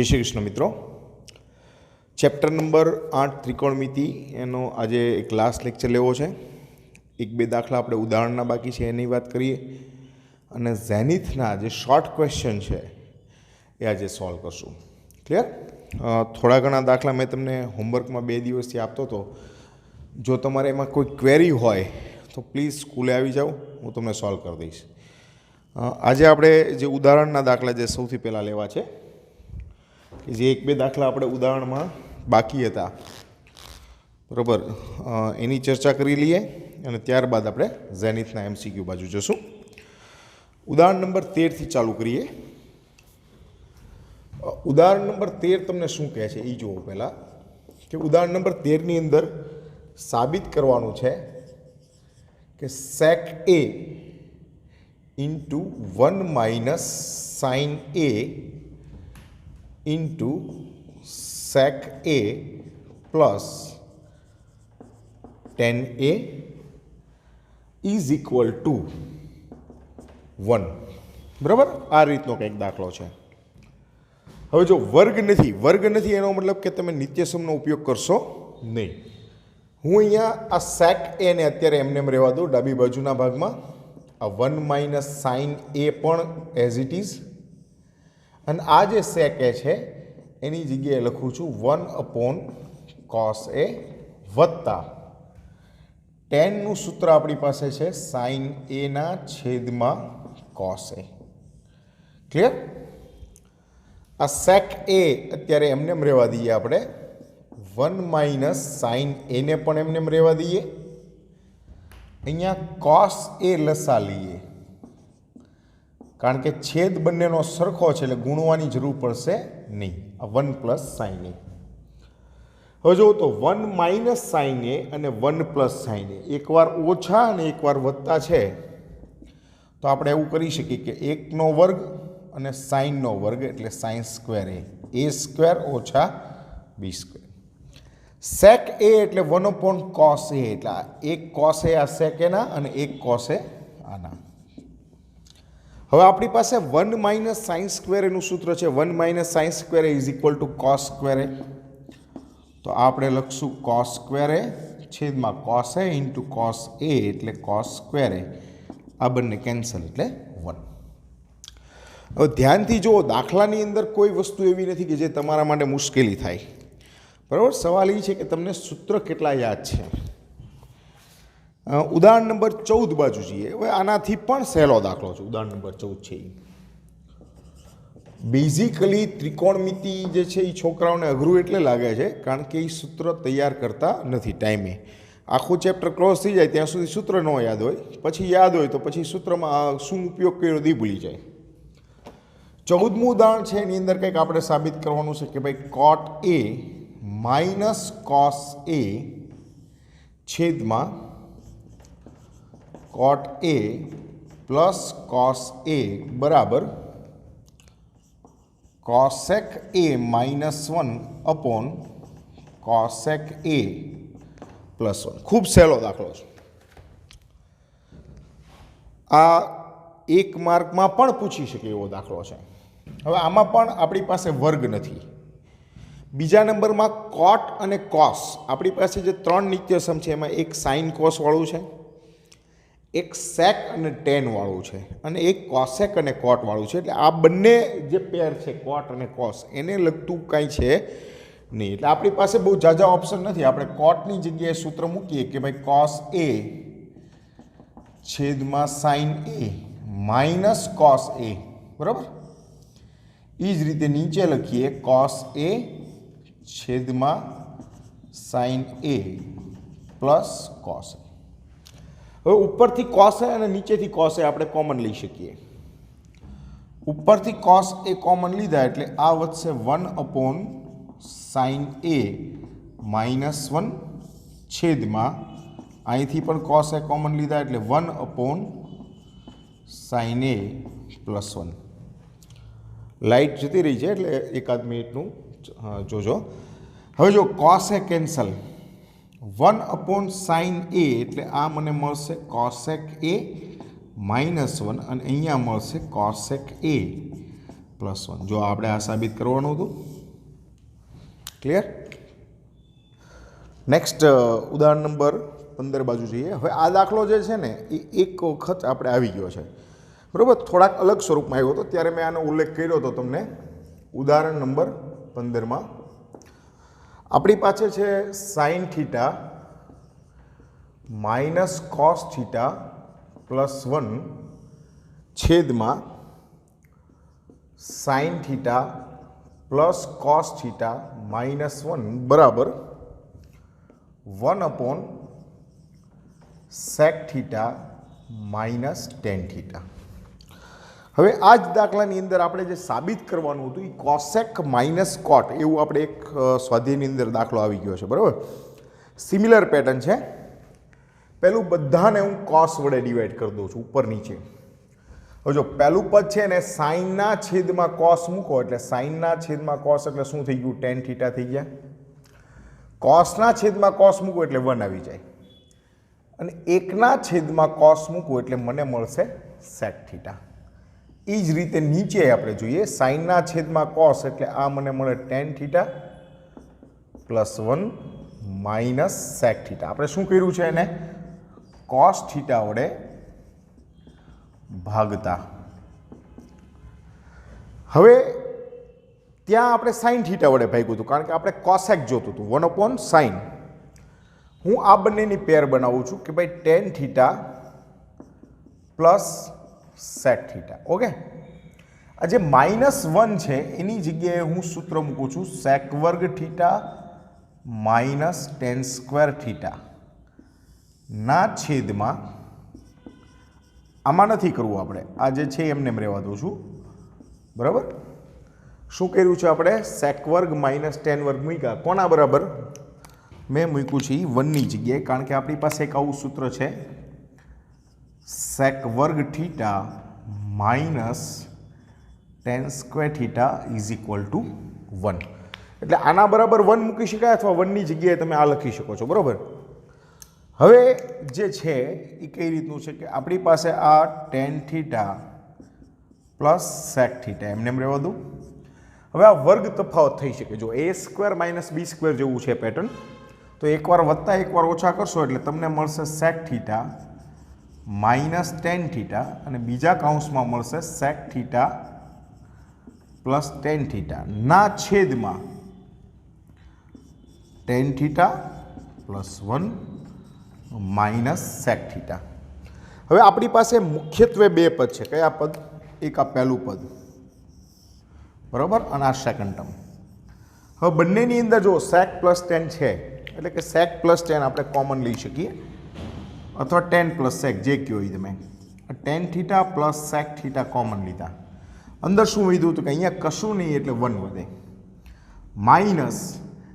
જય શ્રી કૃષ્ણ મિત્રો. Chapter number 8 ત્રિકોણમિતિ એનો આજે એક લાસ્ટ લેક્ચર લેવો છે. એક બે દાખલા આપણે ઉદાહરણના બાકી છે એની વાત કરીએ અને ઝેનિથના જે શોર્ટ ક્વેશ્ચન છે એ આજે સોલ્વ કરશું. ક્લિયર? થોડા ઘણા દાખલા મેં તમને હોમવર્કમાં 2 દિવસથી આપતો હતો. જો તમારે એમાં કોઈ ક્વેરી હોય તો પ્લીઝ સ્કૂલે આવી જાઓ, હું તમને સોલ્વ કરી દઈશ. આજે આપણે જે ઉદાહરણના દાખલા જે સૌથી પહેલાં લેવા છે કે જે એક બે દાખલા આપણે ઉદાહરણમાં બાકી હતા, બરાબર, એની ચર્ચા કરી લઈએ અને ત્યારબાદ આપણે ઝેનિથના MCQ બાજુ જશું. ઉદાહરણ નંબર 13થી ચાલુ કરીએ. ઉદાહરણ નંબર 13 તમને શું કહે છે એ જુઓ. પહેલાં કે ઉદાહરણ નંબર 13ની અંદર સાબિત કરવાનું છે કે sec A into 1 minus sign A into sec A plus tan A is equal to 1. બરાબર, આ રીતનો કંઈક દાખલો છે. હવે જો વર્ગ નથી એનો મતલબ કે તમે નિત્યસમનો ઉપયોગ કરશો નહીં. હું અહીંયા આ sec A ને અત્યારે એમને રહેવા દઉં ડાબી બાજુના ભાગમાં. આ 1 માઇનસ સાઇન A પણ એઝ ઇટ ઇઝ, અને આ જે sec A છે એની જગ્યાએ લખું છું 1 cos A વત્તા ટેનનું સૂત્ર આપણી પાસે છે સાઇન A ના છેદમાં cos A. ક્લિયર? આ sec A અત્યારે એમને રહેવા દઈએ આપણે. 1 માઇનસ સાઇન A ને પણ એમને રહેવા દઈએ. અહીંયા cos A લસા લઈએ, કારણ કે છેદ બંનેનો સરખો છે એટલે ગુણવાની જરૂર પડશે નહીં. આ 1 પ્લસ સાઇન A. હવે જો તો 1 માઇનસ સાઇન A અને 1 પ્લસ સાઇન A એકવાર ઓછા અને એકવાર વત્તા છે તો આપણે એવું કરી શકીએ કે 1નો વર્ગ અને સાઇનનો વર્ગ એટલે સાઇન સ્ક્વેર A સ્ક્વેર ઓછા B સ્ક્વેર. sec A એટલે 1 cos A, એટલે એક cos A આ sec A ના અને એક cos A આના. હવે આપણી પાસે 1 માઇનસ સાઇન સ્ક્વેર એનું સૂત્ર છે 1 minus sine square is equal two cos square A. તો આપણે લખશું કોસ સ્ક્વેર A છેદમાં cos A into cos A એટલે કોસ સ્ક્વેર A. આ બંને કેન્સલ એટલે 1. હવે ધ્યાનથી જુઓ, દાખલાની અંદર કોઈ વસ્તુ એવી નથી કે જે તમારા માટે મુશ્કેલી થાય. બરાબર, સવાલ એ છે કે તમને સૂત્ર કેટલા યાદ છે. ઉદાહરણ નંબર 14 બાજુ જઈએ. હવે આનાથી પણ સહેલો દાખલો છે. ઉદાહરણ નંબર 14 છે બેઝિકલી ત્રિકોણમિતિ જે છે એ છોકરાઓને અઘરું એટલે લાગે છે કારણ કે એ સૂત્ર તૈયાર કરતા નથી ટાઈમે. આખું ચેપ્ટર ક્લોઝ થઈ જાય ત્યાં સુધી સૂત્ર ન યાદ હોય, પછી યાદ હોય તો પછી સૂત્રમાં શું ઉપયોગ કર્યો એ ભૂલી જાય. 14મું ઉદાહરણ છે એની અંદર કંઈક આપણે સાબિત કરવાનું છે કે ભાઈ cot A minus cos A છેદમાં cot A plus cos A બરાબર cosec A minus 1 upon cosec A plus 1. ખૂબ સહેલો દાખલો છે આ. એક માર્કમાં પણ પૂછી શકે એવો દાખલો છે. હવે આમાં પણ આપણી પાસે વર્ગ નથી. બીજા નંબરમાં કોટ અને કોસ, આપણી પાસે જે 3 નિત્યસમ છે એમાં એક સાઇન કોસ વાળું છે, એક સેક અને ટેન વાળું છે, અને એક કોસેક અને કોટ વાળું છે. એટલે આ બંને જે પેર છે કોટ અને કોસ એને લગતું કાંઈ છે નહીં. એટલે આપણી પાસે બહુ ઝાઝા ઓપ્શન નથી. આપણે કોટની જગ્યાએ સૂત્ર મૂકીએ કે ભાઈ કોસ A છેદમાં sine A minus cos A. બરાબર, એ જ રીતે નીચે લખીએ કોસ A છેદમાં sine A plus cos A. હવે ઉપરથી કોસ A અને નીચેથી કોસ A આપણે કોમન લઈ શકીએ. ઉપરથી કોસ A કોમન લીધા એટલે આ વધશે 1 સાઇન A માઇનસ 1 છેદમાં અહીંથી પણ કોસ A કોમન લીધા એટલે 1 સાઇન A પ્લસ 1. લાઇટ જતી રહી છે એટલે એકાદ મિનિટનું જોજો. હવે જો cos A cancel, 1 sine A એટલે આ મને મળશે કોસેક A -1 અને અહીંયા મળશે cosec a +1. જો આપણે આ સાબિત કરવાનું હતું ક્લિયર? નેક્સ્ટ ઉદાહરણ નંબર 15 બાજુ જઈએ. હવે આ દાખલો જે છે ને એ એક વખત આપણે આવી ગયો છે, બરાબર. થોડાક અલગ સ્વરૂપમાં આવ્યો હતો, ત્યારે મેં આનો ઉલ્લેખ કર્યો હતો તમને. ઉદાહરણ નંબર 15માં આપણી પાસે છે sine theta minus cos theta plus 1 છેદમાં sine theta plus cos theta minus 1 બરાબર 1 upon sec theta minus tan theta. હવે આ જ દાખલાની અંદર આપણે જે સાબિત કરવાનું હતું એ કોસેક માઇનસ કોટ એવું આપણે એક સ્વાધ્યાયની અંદર દાખલો આવી ગયો છે, બરાબર. સિમિલર પેટર્ન છે. પહેલું બધાને હું કોસ વડે ડિવાઈડ કરી દઉં છું ઉપર નીચે. હવે જો પહેલું પદ છે ને સાઇનના છેદમાં કોસ મૂકો એટલે સાઇનના છેદમાં કોસ એટલે શું થઈ ગયું? ટેન થીટા થઈ ગયા. કોસના છેદમાં કોસ મૂકો એટલે 1 આવી જાય અને એકના છેદમાં કોસ મૂકવું એટલે મને મળશે સેક થીટા. એ જ રીતે નીચે આપણે જોઈએ સાઇનના છેદમાં કોસ એટલે આ મને મળે tan theta plus 1 minus sec theta. આપણે શું કર્યું છે એને? કોસ થીટા વડે ભાગતા. હવે ત્યાં આપણે સાઇન થીટા વડે ભાગ્યું હતું કારણ કે આપણે કોસેક જોતું હતું 1 અપોન સાઇન. હું આ બંનેની પેર બનાવું છું કે ભાઈ tan theta plus sec theta. Okay, આ જે -1 છે એની જગ્યાએ હું સૂત્ર મૂકું છું સેક વર્ગ theta minus tan square theta ના છેદમાં, આમાં નથી કરવું આપણે, આ જે છે એમને રહેવા દઉં છું, બરાબર. શું કર્યું છે આપણે? સેક વર્ગ માઇનસ ટેન વર્ગ મૂક્યા. કોના બરાબર? મેં મૂક્યું છે 1ની જગ્યાએ કારણ કે આપણી પાસે એક આવું સૂત્ર છે સેક વર્ગ theta minus tan square theta is equal two 1. એટલે આના બરાબર 1 મૂકી શકાય અથવા 1ની જગ્યાએ તમે આ લખી શકો છો, બરાબર. હવે જે છે એ કઈ રીતનું છે કે આપણી પાસે આ tan theta plus sec theta એમને રહેવા દઉં. હવે આ વર્ગ તફાવત થઈ શકે. જો a square minus B square જેવું છે પેટર્ન, તો એકવાર વત્તા એકવાર ઓછા કરશો એટલે તમને મળશે sec theta minus tan theta અને બીજા કાઉન્સમાં મળશે sec theta plus tan theta ના છેદમાં tan theta plus 1 minus sec theta. હવે આપણી પાસે મુખ્યત્વે બે પદ છે. કયા પદ? એક આ પહેલું પદ, બરાબર, અને આ સેકન્ડ ટર્મ. હવે બંનેની અંદર જો સેક પ્લસ ટેન છે એટલે કે સેક પ્લસ ટેન આપણે કોમન લઈ શકીએ અથવા ટેન પ્લસ સેક જે કહો એ તમે. Tan theta plus sec theta common લીધા. અંદર શું વધ્યું હતું કે અહીંયા કશું નહીં એટલે 1 વધે માઇનસ.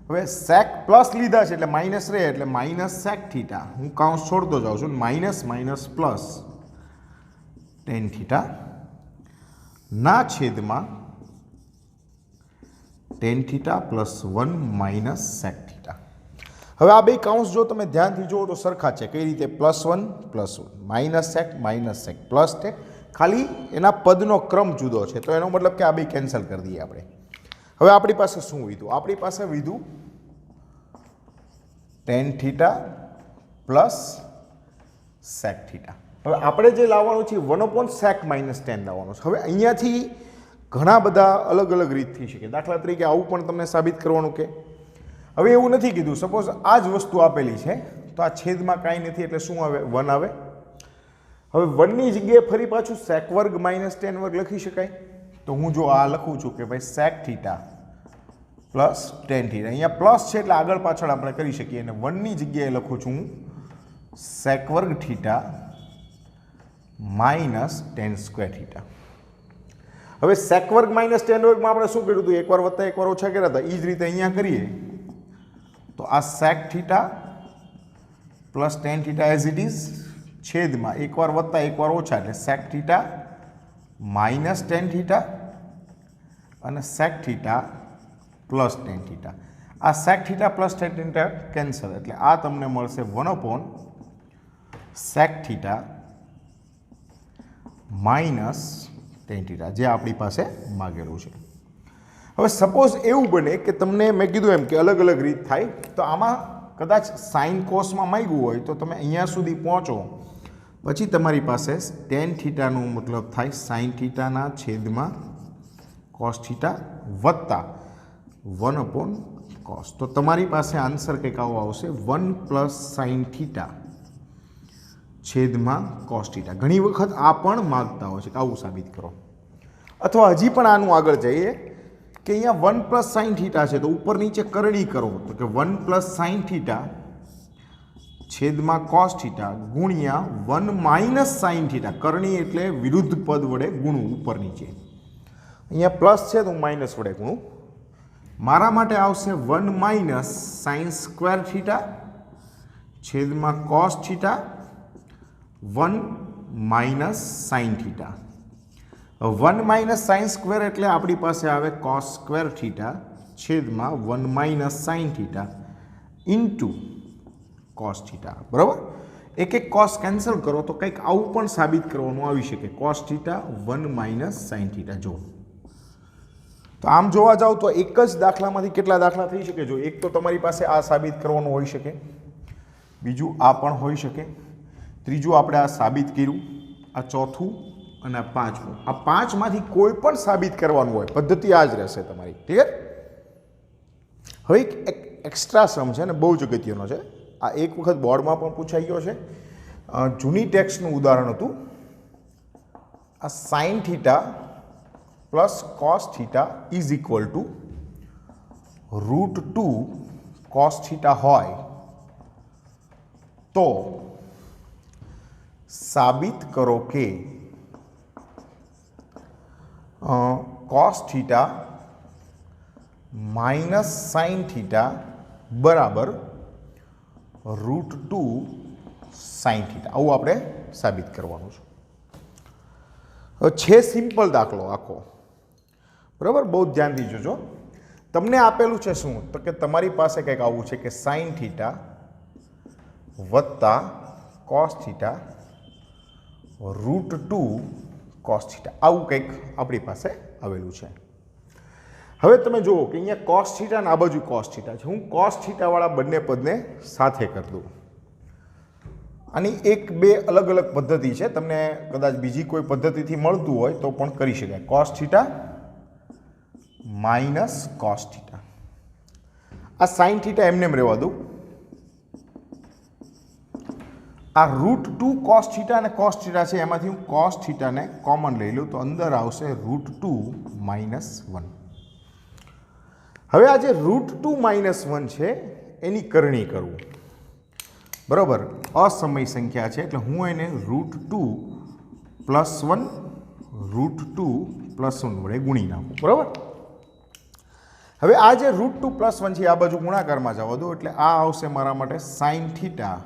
હવે સેક પ્લસ લીધા છે એટલે માઇનસ રહે એટલે માઇનસ સેક થીટા. હું કાઉન્સ છોડતો જાઉં છું. Minus minus plus tan theta ના છેદમાં tan theta plus 1 minus sec theta. હવે આ બે કાઉન્સ જો તમે ધ્યાનથી જુઓ તો સરખા છે. કઈ રીતે? +1 +1 માઇનસ સેક પ્લસ ટેક, ખાલી એના પદનો ક્રમ જુદો છે. તો એનો મતલબ કે આ બે કેન્સલ કરી દઈએ આપણે. હવે આપણી પાસે શું વીધું? આપણી પાસે વીધું tan theta plus sec theta. હવે આપણે જે લાવવાનું છે 1 અપોન સેક માઇનસ ટેન લાવવાનું છે. હવે અહીંયાથી ઘણા બધા અલગ અલગ રીત થઈ શકે. દાખલા તરીકે આવું પણ તમને સાબિત કરવાનું કે હવે એવું નથી કીધું. સપોઝ આ જ વસ્તુ આપેલી છે તો આ છેદમાં કાંઈ નથી એટલે શું આવે? 1 આવે. હવે 1ની જગ્યાએ ફરી પાછું સેક વર્ગ માઇનસ ટેન વર્ગ લખી શકાય. તો હું જો આ લખું છું કે ભાઈ sec theta plus tan theta, અહીંયા પ્લસ છે એટલે આગળ પાછળ આપણે કરી શકીએ. અને 1ની જગ્યાએ લખું છું હું સેક વર્ગ theta minus tan square theta. હવે સેક વર્ગ માઇનસ ટેન વર્ગમાં આપણે શું કર્યું હતું? એકવાર વત્તા એકવાર ઓછા કર્યા હતા. એ જ રીતે અહીંયા કરીએ તો આ sec theta plus tan theta as it is છેદમાં એકવાર વત્તા એકવાર ઓછા એટલે sec theta minus tan theta અને sec theta plus tan theta. આ sec theta plus tan theta cancel એટલે આ તમને મળશે 1 upon sec theta minus tan theta જે આપણી પાસે માગેલું છે. હવે સપોઝ એવું બને કે તમને મેં કીધું એમ કે અલગ અલગ રીત થાય, તો આમાં કદાચ સાઇન કોસમાં માંગ્યું હોય તો તમે અહીંયા સુધી પહોંચો પછી તમારી પાસે ટેન થીટાનું મતલબ થાય સાઇન થીટાના છેદમાં કોસ થીટા વત્તા 1/cos. તો તમારી પાસે આન્સર કંઈક આવો આવશે 1 + સાઇન થીટા છેદમાં કોસ થીટા. ઘણી વખત આ પણ માગતા હોય છે કે આવું સાબિત કરો, અથવા હજી પણ આનું આગળ જઈએ કે અહીંયા 1 + સાઇન થીટા છે તો ઉપર નીચે કરણી કરો, તો કે 1 + સાઇન થીટા છેદમાં કોસ થીટા ગુણ્યા 1 - સાઇન થીટા. કરણી એટલે વિરુદ્ધ પદ વડે ગુણવું ઉપર નીચે. અહીંયા પ્લસ છે તો હું માઇનસ વડે ગુણું. મારા માટે આવશે 1 - સાઇન સ્ક્વેર થીટા છેદમાં cos theta 1 - sine theta. 1 - sine square એટલે આપણી પાસે આવે કોસ સ્ક્વેર થીટા છેદમાં 1 - sine theta into cos theta. બરાબર, એક એક કોસ કેન્સલ કરો તો કંઈક આવું પણ સાબિત કરવાનું આવી શકે. Cos theta 1 - sine theta. જો તો આમ જોવા જાવ તો એક જ દાખલામાંથી કેટલા દાખલા થઈ શકે? જો એક તો તમારી પાસે આ સાબિત કરવાનું હોઈ શકે, બીજું આ પણ હોઈ શકે, ત્રીજું આપણે આ સાબિત કર્યું, આ ચોથું અને આ પાંચમું. આ પાંચમાંથી કોઈ પણ સાબિત કરવાનું હોય, પદ્ધતિ આ જ રહેશે તમારી. ક્લિયર? હવે એક એક્સ્ટ્રા સમ છે ને, બહુ જ અગત્યનો છે. આ એક વખત બોર્ડમાં પણ પૂછાઈ ગયો છે. જૂની ટેક્સ્ટનું ઉદાહરણ હતું. આ sign theta plus cos theta is equal two √2 cos theta હોય તો સાબિત કરો કે cos theta minus sine theta બરાબર √2 સાઇન થીટા. આવું આપણે સાબિત કરવાનું છે. સિમ્પલ દાખલો આખો. બરાબર, બહુ ધ્યાનથી જોજો. તમને આપેલું છે શું? તો કે તમારી પાસે કંઈક આવું છે કે સાઇન થીટા વત્તા કોસ થીટા √2 કોસ થીટા. આવું કંઈક આપણી પાસે આવેલું છે. હવે તમે જુઓ કે અહીંયા કોસ થીટા અને આ બાજુ કોસ થીટા છે. હું કોસ થીટાવાળા બંને પદને સાથે કરી દઉં. આની એક બે અલગ અલગ પદ્ધતિ છે, તમને કદાચ બીજી કોઈ પદ્ધતિથી મળતું હોય તો પણ કરી શકાય. Cos theta minus cos theta. આ સાઇન થીટા એમને એમ રહેવા દઉં. આ √2 કોસ થીટા અને કોસ થીટા છે, એમાંથી હું કોસ થીટાને કોમન લઈ લઉં તો અંદર આવશે √2 - 1. હવે આ જે √2 - 1 છે એની કરણી કરવું. બરાબર, અસમય સંખ્યા છે એટલે હું એને √2 + 1 √2 + 1 વડે ગુણી નાખું. બરાબર, હવે આ જે √2 + 1 છે આ બાજુ ગુણાકારમાં જવા દો એટલે આ આવશે મારા માટે sine theta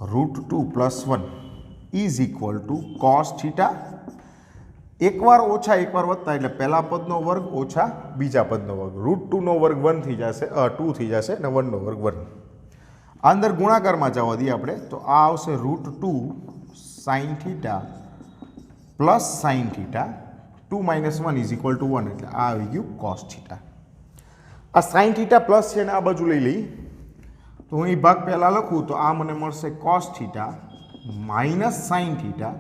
√2 + 1 is equal two cos theta. એકવાર ઓછા એકવાર વત્તા એટલે પહેલા પદનો વર્ગ ઓછા બીજા પદનો વર્ગ. √2 નો વર્ગ 1 થઈ જશે, 2 થઈ જશે અને 1 નો વર્ગ 1. આ અંદર ગુણાકારમાં જવા દઈએ આપણે તો આ આવશે √2 sign theta plus sine theta 2 - 1 is equal two 1 એટલે આ આવી ગયું કોસ થીટા. આ સાઇન થીટા પ્લસ છે ને આ બાજુ લઈ લઈ તો હું એ ભાગ પહેલાં લખું તો આ મને મળશે cos theta minus sine theta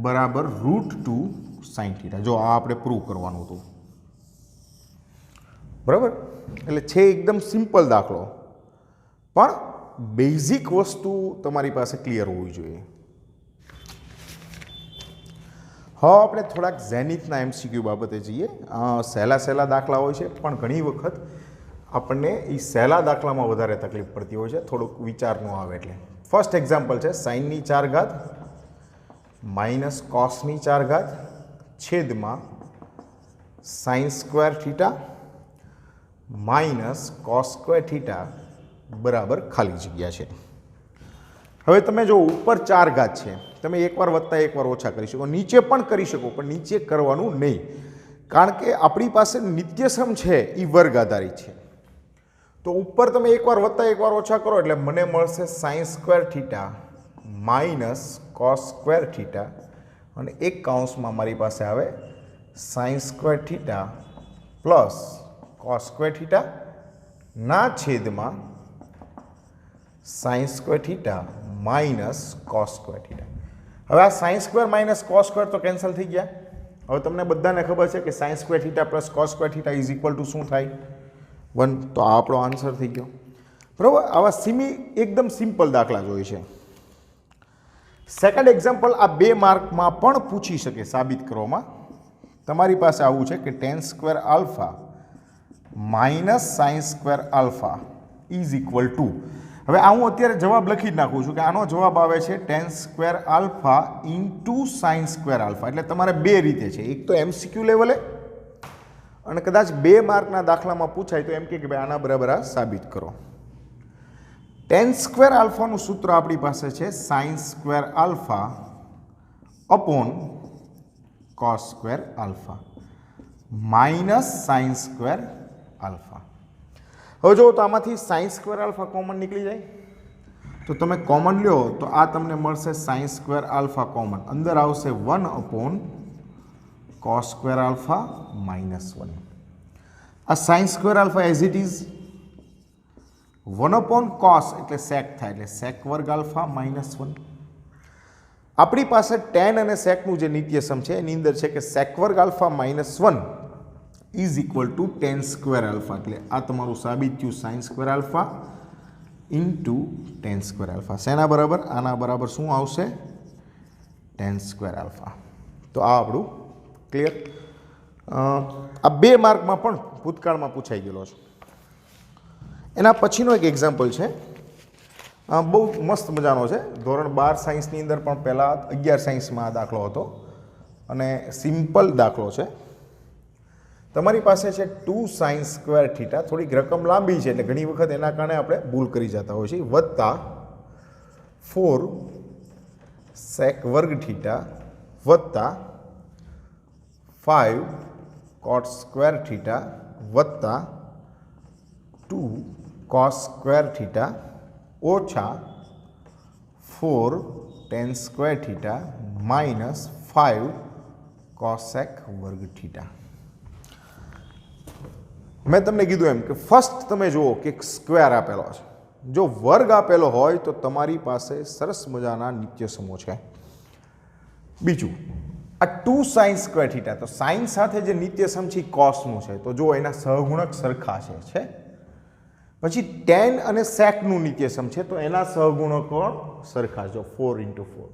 બરાબર √2 સાઇન થીટા. જો આ આપણે પ્રૂવ કરવાનું હતું. બરાબર, એટલે છે એકદમ સિમ્પલ દાખલો, પણ બેઝિક વસ્તુ તમારી પાસે ક્લિયર હોવી જોઈએ. હવે આપણે થોડાક ઝેનિથના MCQ બાબતે જઈએ. સહેલા સહેલા દાખલા હોય છે પણ ઘણી વખત આપણને એ સહેલા દાખલામાં વધારે તકલીફ પડતી હોય છે, થોડુંક વિચાર ન આવે એટલે. ફર્સ્ટ એક્ઝામ્પલ છે સાઇનની 4 ઘાત માઇનસ કોસની 4 ઘાત છેદમાં sine square theta minus cos square theta બરાબર ખાલી જગ્યા છે. હવે તમે જો ઉપર 4 ઘાત છે, તમે એકવાર વત્તા એકવાર ઓછા કરી શકો, નીચે પણ કરી શકો, પણ નીચે કરવાનું નહીં, કારણ કે આપણી પાસે નિત્યસમ છે એ વર્ગ આધારિત છે. તો ઉપર તમે એકવાર વત્તા એકવાર ઓછા કરો એટલે મને મળશે sine square theta minus cos square theta અને એક કૌંસમાં મારી પાસે આવે sine square theta plus cos square theta ના છેદમાં sine square theta minus cos square theta. હવે આ sine square minus cos square તો કેન્સલ થઈ ગયા. હવે તમને બધાને ખબર છે કે sine square theta plus cos square theta is equal two શું થાય? 1. તો આ આપણો આન્સર થઈ ગયો. બરાબર. આવા એકદમ સિમ્પલ દાખલા જોઈએ છે. સેકન્ડ એક્ઝામ્પલ આ 2 માર્કમાં પણ પૂછી શકે સાબિત કરવામાં. તમારી પાસે આવું છે કે ten square alpha minus sine square alpha is equal two. હવે આ હું અત્યારે જવાબ લખી જ નાખું છું કે આનો જવાબ આવે છે ten square alpha into sine square alpha. એટલે તમારે 2 રીતે છે. એક તો MCQ લેવલે અને કદાચ 2 માર્કના દાખલામાં પૂછાય તો એમ કે ભાઈ આના બરાબર આ સાબિત કરો. ટેન સ્ક્વેર આલ્ફાનું સૂત્ર આપણી પાસે છે sine square alpha upon cos square alpha minus sine square alpha. હવે જો તો આમાંથી સાઇન સ્ક્વેર આલ્ફા કોમન નીકળી જાય તો તમે કોમન લ્યો તો આ તમને મળશે સાઇન સ્ક્વેર આલ્ફા કોમન. અંદર આવશે 1 upon cos square alpha minus 1. આ sine square alpha as it is 1 upon cos એટલે સેક થાય એટલે સેક વર્ગ આલ્ફા માઇનસ 1. આપણી પાસે ટેન અને સેકનું જે નિત્યસમ છે એની અંદર છે કે સેક વર્ગ alpha minus 1 is equal two ten square alpha. એટલે આ તમારું સાબિત થયું sine square alpha into ten square alpha. શેના બરાબર? આના બરાબર શું આવશે? Ten square alpha. તો આ આપણું ક્લિયર. આ 2 માર્કમાં પણ ભૂતકાળમાં પૂછાઈ ગયેલો છે. એના પછીનો એક એક્ઝામ્પલ છે, બહુ મસ્ત મજાનો છે. ધોરણ 12 સાયન્સની અંદર પણ પહેલાં 11 સાયન્સમાં આ દાખલો હતો અને સિમ્પલ દાખલો છે. તમારી પાસે છે 2 સાઇન સ્ક્વેર થીટા. થોડીક રકમ લાંબી છે એટલે ઘણી વખત એના કારણે આપણે ભૂલ કરી જતા હોઈએ છીએ. વત્તા 4 સેક વર્ગ થીટા વત્તા 5 કોટ સ્ક્વેર થીટા વત્તા 2 કોસ સ્ક્વેર થીટા ઓછા 4 ten square theta minus 5 cosec વર્ગ થીટા. મેં તમને કીધું એમ કે ફર્સ્ટ તમે જુઓ કે સ્ક્વેર આપેલો છે. જો વર્ગ આપેલો હોય તો તમારી પાસે સરસ મજાના નિત્યસમો છે. બીજું આ 2 સાઇન સ્ક્વેર થીટા, તો સાઇન સાથે જે નિત્યસમ છે કોસનું છે, તો જો એના સહગુણક સરખા છે. પછી ટેન અને સેકનું નિત્યસમ છે તો એના સહગુણકો સરખા છે, 4 × 4.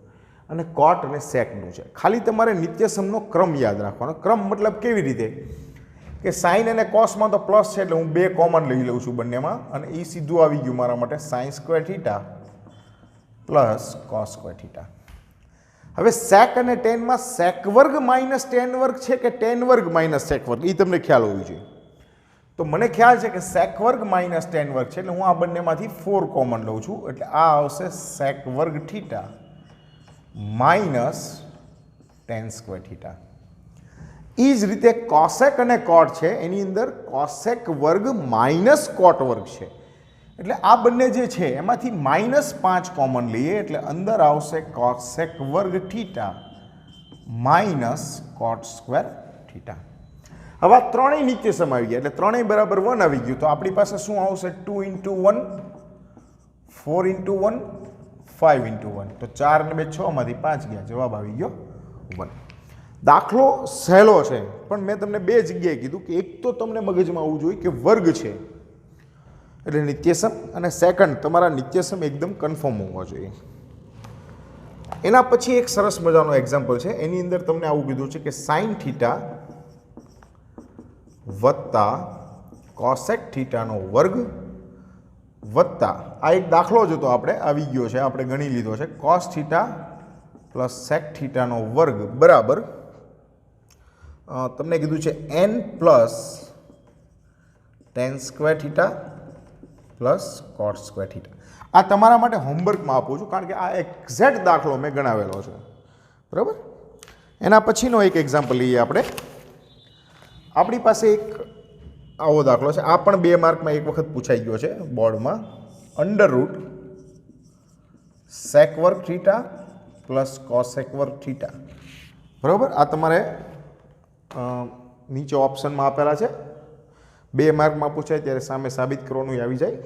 અને કોટ અને સેકનું છે. ખાલી તમારે નિત્યસમનો ક્રમ યાદ રાખવાનો. ક્રમ મતલબ કેવી રીતે કે સાઇન અને કોસમાં તો પ્લસ છે એટલે હું 2 કોમન લઈ લઉં છું બંનેમાં અને એ સીધું આવી ગયું મારા માટે sine square theta plus cos square theta. હવે સેક અને ટેનમાં સેક વર્ગ માઇનસ ટેન વર્ગ છે કે ટેન વર્ગ માઇનસ સેક વર્ગ, એ તમને ખ્યાલ હોવી જોઈએ. તો મને ખ્યાલ છે કે સેક વર્ગ માઇનસ ટેન વર્ગ છે એટલે હું આ બંનેમાંથી 4 કોમન લઉં છું એટલે આ આવશે સેક વર્ગ theta minus tan square theta. એ જ રીતે કોસેક અને કોટ છે એની અંદર કોસેક વર્ગ માઇનસ કોટ વર્ગ છે એટલે આ બંને જે છે એમાંથી -5 કોમન લઈએ એટલે અંદર આવશે કોસેક વર્ગ theta minus cot square theta. હવે આ ત્રણેય નિત્યસમ આવી ગયા એટલે ત્રણેય બરાબર 1 આવી ગયું. તો આપણી પાસે શું આવશે? 2 × 1 4 × 1 5 × 1. તો 4 અને 2 6 માંથી 5 ગયા, જવાબ આવી ગયો 1. દાખલો સહેલો છે પણ મેં તમને 2 જગ્યાએ કીધું કે એક તો તમને મગજમાં આવવું જોઈએ કે વર્ગ છે એટલે નિત્યસમ, અને સેકન્ડ તમારા નિત્યસમ એકદમ કન્ફર્મ હોવા જોઈએ. એના પછી એક સરસ મજાનો એક્ઝામ્પલ છે. એની અંદર તમને આવું કીધું છે કે સાઇન થીટા વત્તા કોસેક થીટાનો વર્ગ વત્તા આ એક દાખલો જ હતો આપણે આવી ગયો છે, આપણે ગણી લીધો છે, કોસ થીટા પ્લસ સેક થીટાનો વર્ગ બરાબર તમને કીધું છે n plus ten square theta plus cot square theta. આ તમારા માટે હોમવર્કમાં આપું છું કારણ કે આ એક્ઝેક્ટ દાખલો મેં ગણાવેલો છે. બરાબર. એના પછીનો એક એક્ઝામ્પલ લઈએ આપણે. આપણી પાસે એક આવો દાખલો છે, આ પણ 2 માર્કમાં એક વખત પૂછાઈ ગયો છે બોર્ડમાં. અંડર રૂટ સેક વર્ગ થીટા પ્લસ કોસેક વર્ગ થીટા. બરાબર. આ તમારે નીચે ઓપ્શનમાં આપેલા છે 2 માર્કમાં પૂછાય ત્યારે સામે સાબિત કરવાનું આવી જાય.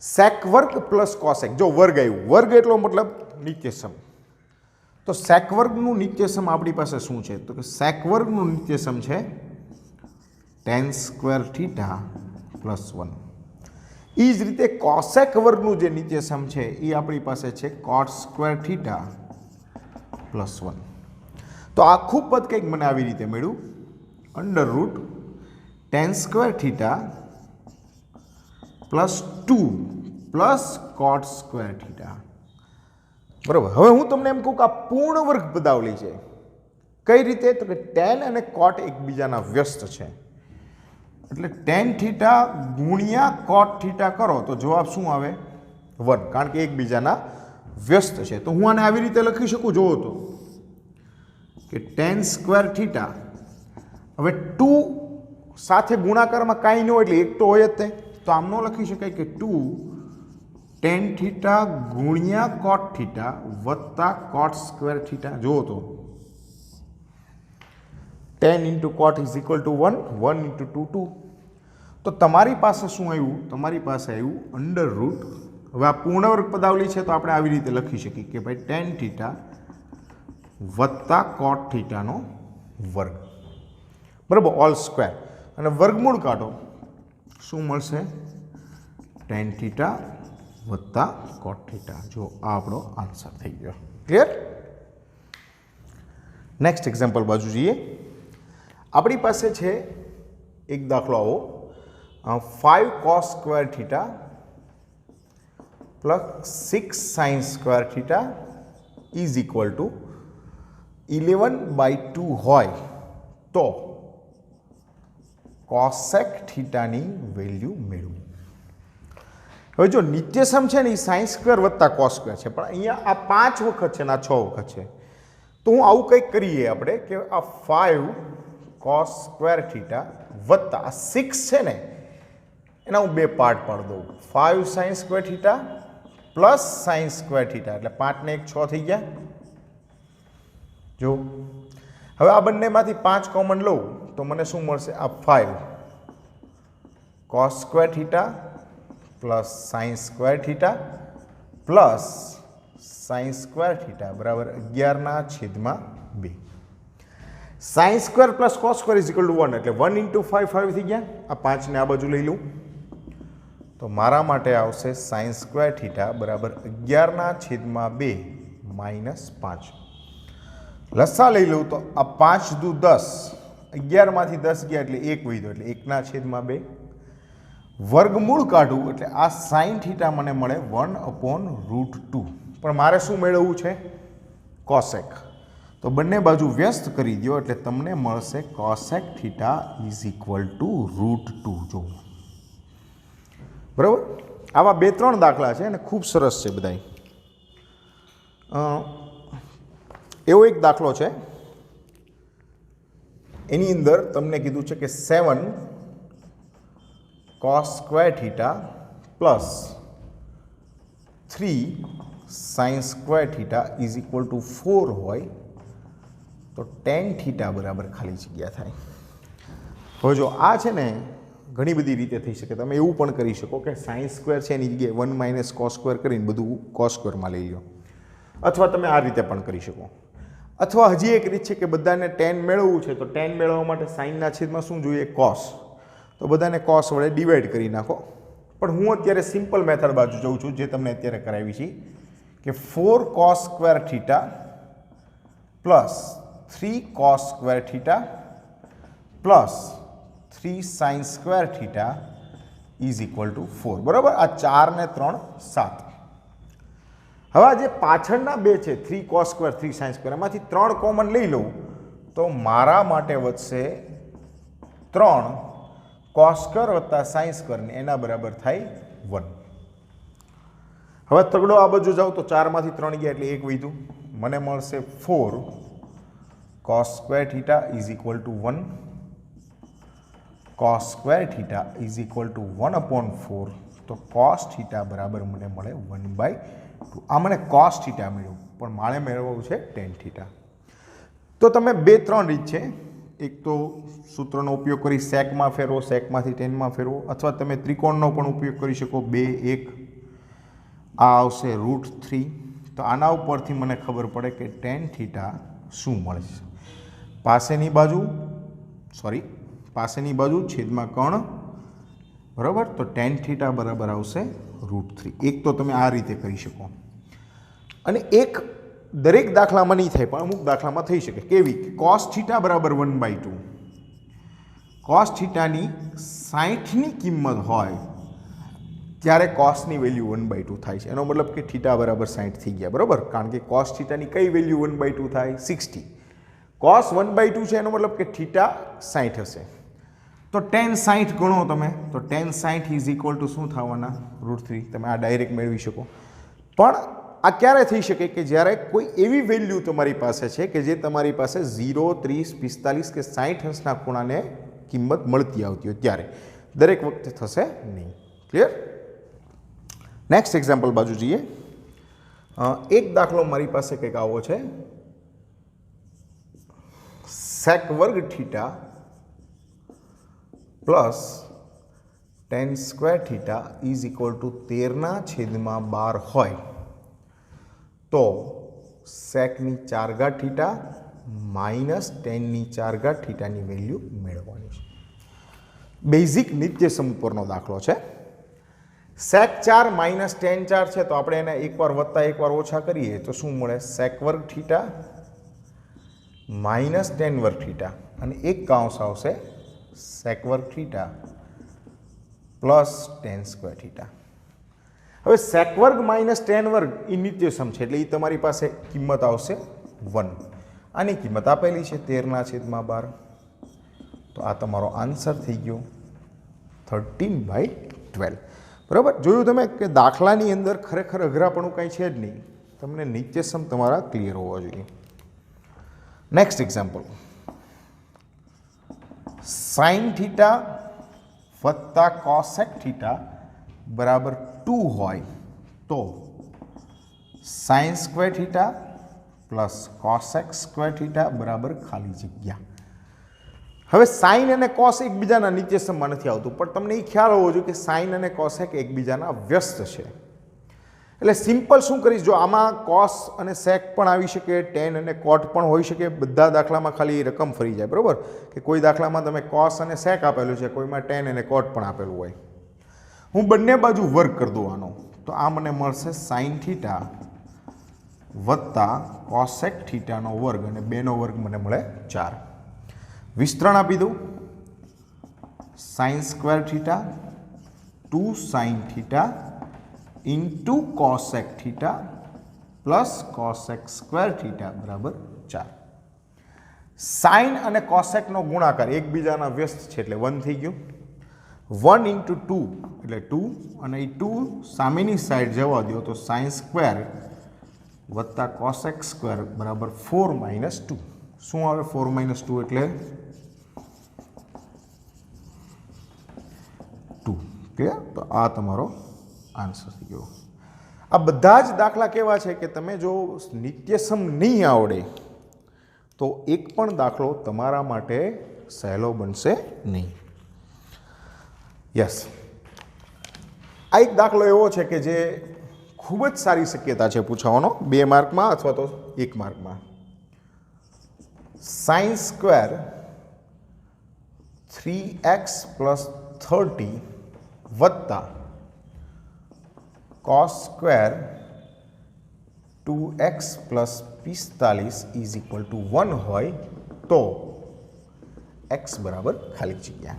સેક વર્ગ પ્લસ કોસેક. જો વર્ગ આવ્યું, વર્ગ એટલો મતલબ નિત્યસમ. તો સેક વર્ગનું નિત્યસમ આપણી પાસે શું છે? તો કે સેક વર્ગનું નિત્યસમ છે tan સ્ક્વેર થીટા પ્લસ 1. એ જ રીતે કોસેક વર્ગનું જે નિત્યસમ છે એ આપણી પાસે છે cot સ્ક્વેર થીટા પ્લસ 1. તો આખું પદ કંઈક મને આવી રીતે મળ્યું, under route tan square theta plus 2 plus cot square theta. બરાબર. હવે હું તમને એમ કહું કે આ પૂર્ણ વર્ગ પદાવલી છે. કઈ રીતે? તો કે tan અને cot એકબીજાના વ્યસ્ત છે. એટલે tan થીટા ગુણ્યા cot થીટા કરો તો જવાબ શું આવે? 1, કારણ કે એકબીજાના વ્યસ્ત છે. તો હું આને આવી રીતે લખી શકું, જોવો તો કે tan સ્ક્વેર થીટા, હવે 2 સાથે ગુણાકારમાં કાંઈ ન હોય એટલે એક તો હોય જ તે, તો આમ ન લખી શકાય કે 2 tan થીટા ગુણ્યા cot થીટા વત્તા cot સ્ક્વેર થીટા. જુઓ તો 10 into cot is equal to 1, 1 into 2, 2. તો તમારી પાસે શું આવ્યું? તમારી પાસે આવ્યું અંડર રૂટ. હવે આ પૂર્ણવર્ગ પદાવલી છે તો આપણે આવી રીતે લખી શકીએ કે ભાઈ tan થીટા વત્તા cot થીટાનો વર્ગ, બરાબર, ઓલ સ્ક્વેર. અને વર્ગમૂળ કાઢો, શું મળશે? tan થીટા વત્તા cot થીટા. જો આ આપણો આન્સર થઈ ગયો. ક્લિયર? નેક્સ્ટ એક્ઝામ્પલ બાજુ જઈએ. આપણી પાસે છે એક દાખલો આવો, 5 cos square theta plus 6 sin square theta is equal two 11/2 હોય તો કોસેક થીટાની વેલ્યુ મેળવો. હવે જો નિત્યસમ છે ને એ સાઇન સ્ક્વેર વત્તા કોસ સ્ક્વેર છે, પણ અહીંયા આ 5 વખત છે ને આ 6 વખત છે. તો હું આવું કંઈક કરીએ આપણે કે આ 5 cos સ્ક્વેર થીટા વત્તા આ 6 છે ને એના હું 2 પાર્ટ પાડી દઉં. 5 sin square theta plus sin square theta, એટલે 5 ને 1 6 થઈ ગયા. જો હવે આ બંનેમાંથી 5 કોમન લઉં તો મને શું મળશે? આ 5 cos square theta plus sin square theta plus sin square theta બરાબર 11/2. sin square plus cos square is equal two 1, એટલે 1 into 5 5 થઈ ગયા. આ 5 ને આ બાજુ લઈ લઉં તો મારા માટે આવશે sin સ્ક્વેર થીટા બરાબર 11/2 માઇનસ 5. લસા લઈ લઉં તો આ 5 દુ 10, 11માંથી 10 ગયા એટલે 1 વધ્યો, એટલે 1/2. વર્ગમૂળ કાઢું એટલે આ sin થીટા મને મળે 1/√2. પણ મારે શું મેળવવું છે? કોસેક. તો બંને બાજુ વ્યસ્ત કરી દો એટલે તમને મળશે cosec theta is equal two √2. જો બરાબર. આવા 2-3 દાખલા છે અને ખૂબ સરસ છે બધાય. એવો એક દાખલો છે, એની અંદર તમને કીધું છે કે 7 cos square theta plus 3 sin square theta is equal two 4 હોય તો tan થીટા બરાબર ખાલી જગ્યા થાય. હવે જો આ છે ને ઘણી બધી રીતે થઈ શકે. તમે એવું પણ કરી શકો કે sin સ્ક્વેર છે એની જગ્યાએ 1 માઇનસ cos સ્ક્વેર કરીને બધું cos સ્ક્વેરમાં લઈ લો, અથવા તમે આ રીતે પણ કરી શકો. અથવા હજી એક રીત છે કે બધાને tan મેળવવું છે તો tan મેળવવા માટે સાઇનના છેદમાં શું જોઈએ? cos. તો બધાને cos વડે ડિવાઈડ કરી નાખો. પણ હું અત્યારે સિમ્પલ મેથડ બાજુ જઉં છું, જે તમને અત્યારે કરાવી છે કે 4 cos square theta plus 3 cos square theta plus 3 sin square theta is equal two 4. બરાબર. આ 4 ને 3 7. હવે આ જે પાછળના 2 છે 3 cos સ્ક્વેર 3 sin સ્ક્વેર, એમાંથી 3 કોમન લઈ લઉં તો મારા માટે વધશે 3 cos સ્ક્વેર વત્તા sin સ્ક્વેર ને એના બરાબર થાય 1. હવે તગડો આ બાજુ જાઉં તો 4માંથી 3 ગયા એટલે 1 વધ્યું. મને મળશે 4 cos square theta is equal two 1, cos square theta is equal two 1/4. તો cos થીટા બરાબર મને મળે 1/2. આ મને cos થીટા મળ્યું, પણ મારે મેળવવું છે tan થીટા. તો તમે 2-3 રીત છે એક તો સૂત્રનો ઉપયોગ કરી સેકમાં ફેરવો, સેકમાંથી ટેનમાં ફેરવો, અથવા તમે ત્રિકોણનો પણ ઉપયોગ કરી શકો. 2 1 આ આવશે √3. તો આના ઉપરથી મને ખબર પડે કે tan થીટા શું મળે છે. પાસેની બાજુ છેદમાં કર્ણ, બરાબર. તો tan થીટા બરાબર આવશે √3. એક તો તમે આ રીતે કરી શકો, અને એક દરેક દાખલામાં નહીં થાય પણ અમુક દાખલામાં થઈ શકે. કેવી? cos થીટા બરાબર 1/2. cos થીટાની 60ની કિંમત હોય ત્યારે cosની વેલ્યુ 1/2 થાય છે. એનો મતલબ કે થીટા બરાબર 60 થઈ ગયા, બરાબર. કારણ કે cos થીટાની કઈ વેલ્યુ 1/2 થાય? 60. cos 1/2 છે એનો મતલબ કે થીટા 60 હશે. તો tan 60 ગણો તમે, તો tan 60 ઇઝ ઇક્વલ ટુ શું થવાના? √3. તમે આ ડાયરેક્ટ મેળવી શકો. પણ આ ક્યારે થઈ શકે? કે જ્યારે કોઈ એવી વેલ્યુ તમારી પાસે છે કે જે તમારી પાસે 0, 30, 45 કે 60 અંશના ખૂણાને કિંમત મળતી આવતી હોય ત્યારે. દરેક વખતે થશે નહીં. ક્લિયર? નેક્સ્ટ એક્ઝામ્પલ બાજુ જઈએ. એક દાખલો મારી પાસે કંઈક આવો છે. sec² theta plus tan² theta is equal two 13/12 હોય તો સેકની 4 થીટા માઇનસ ટેનની 4 થીટાની વેલ્યુ મેળવવાની છે. બેઝિક નિત્યસમ ઉપરનો દાખલો છે. sec4 માઇનસ tan4 છે, તો આપણે એને એકવાર વત્તા એકવાર ઓછા કરીએ તો શું મળે? sec² theta minus tan² theta, અને એક કાઉન્સ આવશે sec² theta plus tan² theta. હવે sec² માઇનસ tan² એ નિત્યસમ છે, એટલે એ તમારી પાસે કિંમત આવશે 1. આની કિંમત આપેલી છે 13/12. તો આ તમારો આન્સર થઈ ગયો 13/12. બરાબર. જોયું તમે કે દાખલાની અંદર ખરેખર અઘરાપણું કાંઈ છે જ નહીં. તમને નિત્યસમ તમારા ક્લિયર હોવા જોઈએ. Next example. sin થીટા વત્તા cosec થીટા બરાબર 2 હોય તો sin² theta plus cosec² theta બરાબર ખાલી જગ્યા. હવે સાઇન અને કોસ એકબીજાના નિત્યસમમાં નથી આવતું, પણ તમને એ ખ્યાલ હોવો જોઈએ કે સાઇન અને કોસેક એકબીજાના વ્યસ્ત છે. એટલે સિમ્પલ શું કરીશ, જો આમાં કોસ અને સેક પણ આવી શકે, ટેન અને કોટ પણ હોઈ શકે. બધા દાખલામાં ખાલી રકમ ફરી જાય, બરાબર. કે કોઈ દાખલામાં તમે કોસ અને સેક આપેલું છે, કોઈમાં ટેન અને કોટ પણ આપેલું હોય. હું બંને બાજુ વર્ગ કરી દઉં આનો, તો આ મને મળશે sin થીટા વત્તા cosec થીટાનો વર્ગ, અને 2નો વર્ગ મને મળે 4. વિસ્તરણ આપી દઉં. sin² theta 2 sin theta into cosec theta plus cosec² theta બરાબર 4. સાઇન અને કોસેકનો ગુણાકાર એકબીજાના વ્યસ્ત છે એટલે 1 થઈ ગયું. 1 × 2 એટલે 2, અને એ 2 સામેની સાઈડ જવા દો તો sin² વત્તા cosec² બરાબર 4 - 2. શું આવે? 4 - 2 એટલે 2. ક્લિયર? તો આ તમારો આન્સર થઈ ગયો. આ બધા જ દાખલા કેવા છે કે તમે જો નિત્યસમ નહીં આવડે તો એક પણ દાખલો તમારા માટે સહેલો બનશે નહીં. યસ, આ એક દાખલો એવો છે કે જે ખૂબ જ સારી શક્યતા છે પૂછવાનો 2 માર્કમાં અથવા તો 1 માર્કમાં. sin² 3x + 30 વત્તા cos² 2x + 45 is equal two 1 હોય તો x બરાબર ખાલી જગ્યા.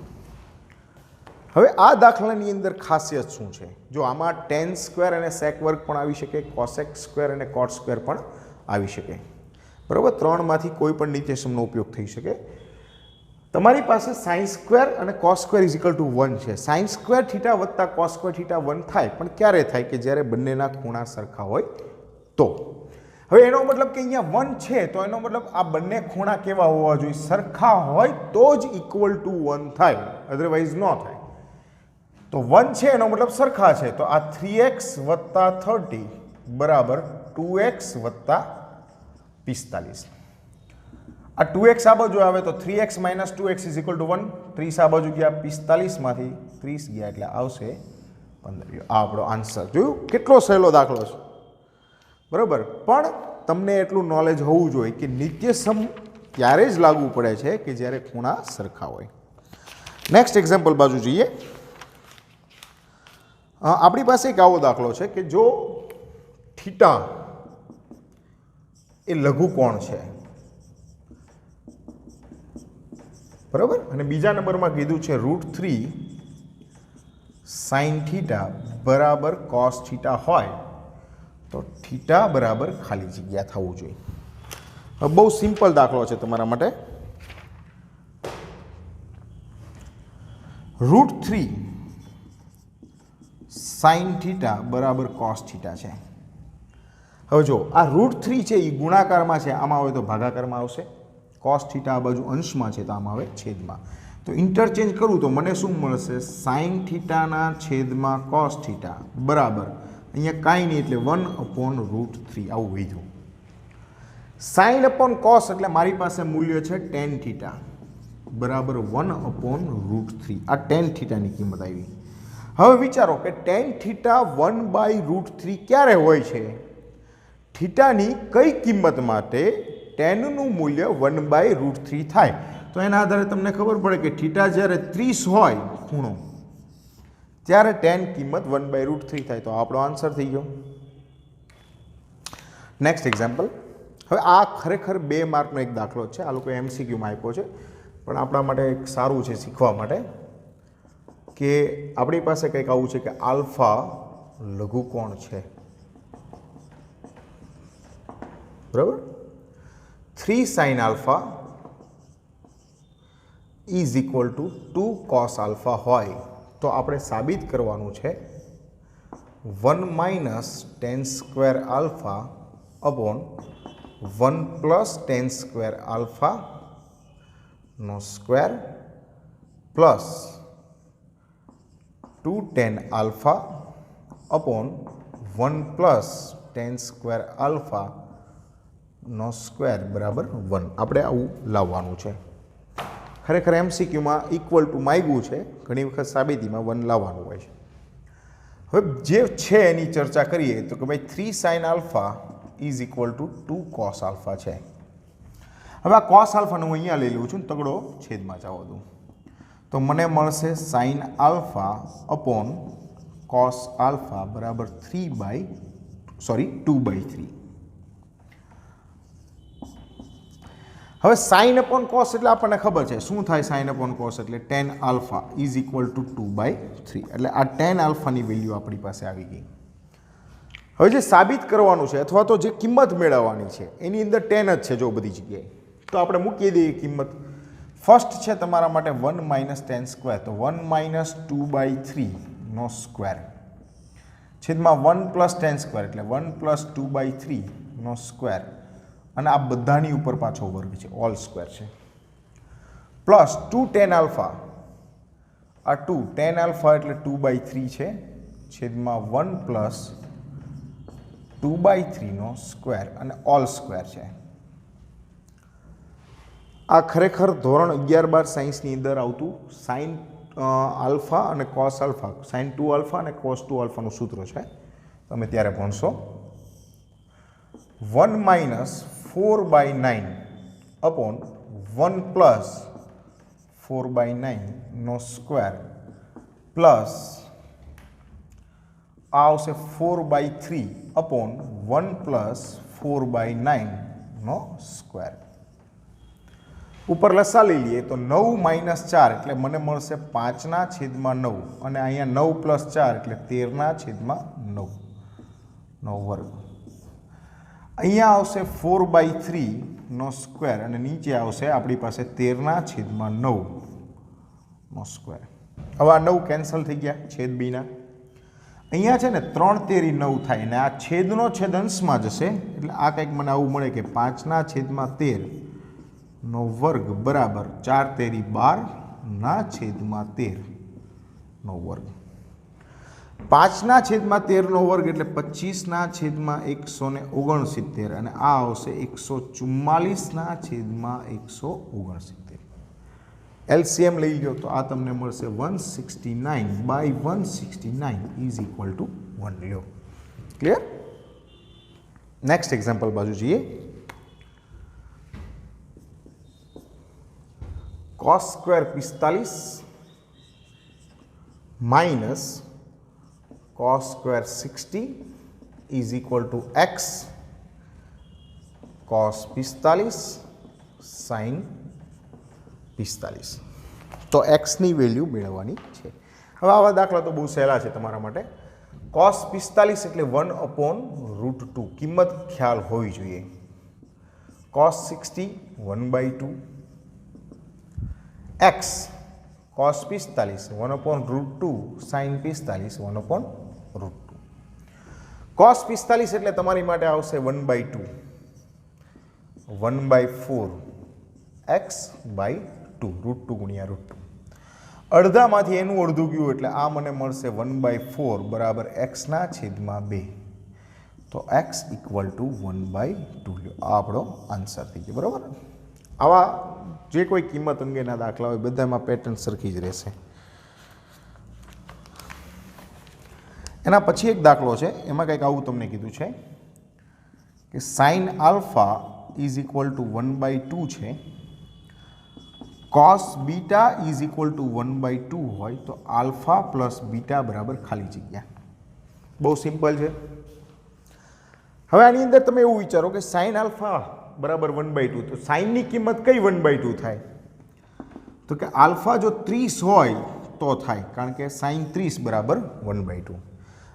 હવે આ દાખલાની અંદર ખાસિયત શું છે? જો આમાં tan² અને sec² પણ આવી શકે, cosec² અને cot² પણ આવી શકે, બરાબર. 3માંથી કોઈ પણ નિત્યસમનો ઉપયોગ થઈ શકે. તમારી પાસે sin² અને cos² ઇઝ ઇક્વલ ટુ 1 છે. sin² થીટા વત્તા cos² થીટા 1 થાય, પણ ક્યારે થાય? કે જ્યારે બંનેના ખૂણા સરખા હોય તો. હવે એનો મતલબ કે અહીંયા 1 છે, તો એનો મતલબ આ બંને ખૂણા કેવા હોવા જોઈએ? સરખા હોય તો જ ઇક્વલ ટુ 1 થાય, અધરવાઇઝ ન થાય. તો 1 છે એનો મતલબ સરખા છે, તો આ 3x + 30 બરાબર 2x + 45. આ 2x આ બાજુ આવે તો 3x - 2x = 1. 30 આ બાજુ ગયા 45 માંથી 30 ગયા એટલે આવશે 15. આ આપણો આન્સર. જોયું કેટલો સહેલો દાખલો છે, બરાબર. પણ તમને એટલું નોલેજ હોવું જોઈએ કે નિત્યસમ ત્યારે જ લાગુ પડે છે કે જ્યારે ખૂણા સરખા હોય. નેક્સ્ટ એક્ઝામ્પલ બાજુ જઈએ. આપણી પાસે એક આવો દાખલો છે કે જો થીટા એ લઘુકોણ છે, બરાબર, અને બીજા નંબરમાં કીધું છે √3 sin થીટા બરાબર cos થીટા હોય તો થીટા બરાબર ખાલી જગ્યા થવું જોઈએ. બહુ સિમ્પલ દાખલો છે તમારા માટે. √3 sin થીટા બરાબર cos થીટા છે. હવે જો આ √3 છે એ ગુણાકારમાં છે, આમાં આવે તો ભાગાકારમાં આવશે. cos થીટા આ બાજુ અંશમાં છે તો આમાં આવે છેદમાં. તો ઇન્ટરચેન્જ કરું તો મને શું મળશે? sin થીટાના છેદમાં cos થીટા બરાબર અહીંયા કાંઈ નહીં એટલે 1/√3 આવું વધ્યું. sin/cos એટલે મારી પાસે મૂલ્ય છે tan થીટા બરાબર 1/√3. આ tan થીટાની કિંમત આવી. હવે વિચારો કે tan થીટા 1/√3 ક્યારે હોય છે? થીટાની કઈ કિંમત માટે ટેનનું મૂલ્ય 1/√3 થાય? તો એના આધારે તમને ખબર પડે કે થીટા જ્યારે 30 હોય ખૂણો ત્યારે ટેન કિંમત 1/√3 થાય. તો આપણો આન્સર થઈ ગયો. Next example. હવે આ ખરેખર 2 માર્કનો એક દાખલો છે. આ લોકોએ MCQમાં આપ્યો છે, પણ આપણા માટે એક સારું છે શીખવા માટે કે આપણી પાસે કંઈક આવું છે કે આલ્ફા લઘુકોણ છે, બરાબર. 3 sin આલ્ફા = 2 cos આલ્ફા હોય તો આપણે સાબિત કરવાનું છે 1 - tan² alpha upon 1 + tan² alpha નો square plus 2 tan alpha upon 1 + tan² alpha નો સ્ક્વેર બરાબર 1. આપણે આવું લાવવાનું છે. ખરેખર MCQમાં = માંગ્યું છે, ઘણી વખત સાબિતીમાં 1 લાવવાનું હોય છે. હવે જે છે એની ચર્ચા કરીએ તો કે ભાઈ 3 sin આલ્ફા = 2 cos આલ્ફા છે. હવે આ cos આલ્ફાને હું અહીંયા લઈ લઉં છું, તગડો છેદમાં જવા દઉં તો મને મળશે sin alpha upon cos alpha બરાબર 2/3. હવે sin/cos એટલે આપણને ખબર છે શું થાય. sin/cos એટલે tan આલ્ફા = 2/3 એટલે આ tan આલ્ફાની વેલ્યુ આપણી પાસે આવી ગઈ. હવે જે સાબિત કરવાનું છે અથવા તો જે કિંમત મેળવવાની છે એની અંદર tan જ છે જો બધી જગ્યાએ, તો આપણે મૂકી દઈએ કિંમત. ફર્સ્ટ છે તમારા માટે 1 - tan², તો 1 - 2/3 નો સ્ક્વેર છેદમાં 1 + tan² એટલે 1 + 2/3 નો સ્ક્વેર, અને આ બધાની ઉપર પાછો વર્ગ છે, ઓલ સ્ક્વેર છે, પ્લસ 2 tan આલ્ફા. આ 2 tan આલ્ફા એટલે 2/3 છે છેદમાં 1 + 2/3 નો સ્ક્વેર અને ઓલ સ્ક્વેર છે. આ ખરેખર ધોરણ 11-12 સાયન્સની અંદર આવતું sin આલ્ફા અને cos આલ્ફા, sin 2 આલ્ફા અને cos 2 આલ્ફાનું સૂત્ર છે, તમે ત્યારે ભણશો. 1 - 4/9 અપોન 1 + 4/9 નો સ્ક્વેર પ્લસ આ આવશે 4/3 અપોન 1 + 4/9 નો સ્ક્વેર. ઉપર લસા લઈ લઈએ તો 9 - 4 એટલે મને મળશે 5/9 અને અહીંયા 9 + 4 એટલે 13/9 નો વર્ગ. અહીંયા આવશે 4/3 નો સ્ક્વેર અને નીચે આવશે આપણી પાસે 13/9 નો સ્ક્વેર. હવે આ 9 કેન્સલ થઈ ગયા છેદ બીના. અહીંયા છે ને 3 તેરી 9 થાય અને આ છેદનો છેદ અંશમાં જશે એટલે આ કંઈક મને આવું મળે કે 5/13 નો વર્ગ બરાબર 4 તેરી 12/13 નો વર્ગ. 5/13 વર્ગ એટલે 25/169 અને આ આવશે 144/169. એલસીએમ લઈ લો તો આ તમને મળશે 169/169 ઇઝ ઇક્વલ ટુ 1 લ્યો. ક્લિયર? નેક્સ્ટ એક્ઝામ્પલ બાજુ જઈએ. cos square 45 minus cos square 60 is equal two x cos 45 sin 45. તો એક્સની વેલ્યુ મેળવવાની છે. હવે આવા દાખલા તો બહુ સહેલા છે તમારા માટે. cos 45 એટલે 1/√2 કિંમત ખ્યાલ હોવી જોઈએ. cos 60 1/2 x cos 45 1/√2 sin 45 1/√2. cos 45 એટલે તમારી માટે આવશે 1/2 1/4 x by 2 √2 ગુણ્યા √2. અડધામાંથી એનું અડધું ગયું એટલે આ મને મળશે 1/4 બરાબર x/2. તો x ઇક્વલ ટુ 1/2. આ આપણો આન્સર થઈ ગયો. બરાબર? આવા જે કોઈ કિંમત અંગેના દાખલા હોય બધામાં પેટર્ન સરખી જ રહેશે. એના પછી એક દાખલો છે, એમાં કંઈક આવું તમને કીધું છે કે sine alpha is equal two 1/2 છે. cos beta is equal two 1/2 હોય તો આલ્ફા પ્લસ બીટા બરાબર ખાલી જગ્યા. બહુ સિમ્પલ છે. હવે આની અંદર તમે એવું વિચારો કે સાઇન આલ્ફા બરાબર 1/2 તો સાઇનની કિંમત કઈ 1/2 થાય? તો કે આલ્ફા જો 30 હોય તો થાય, કારણ કે સાઇન 30 બરાબર 1/2.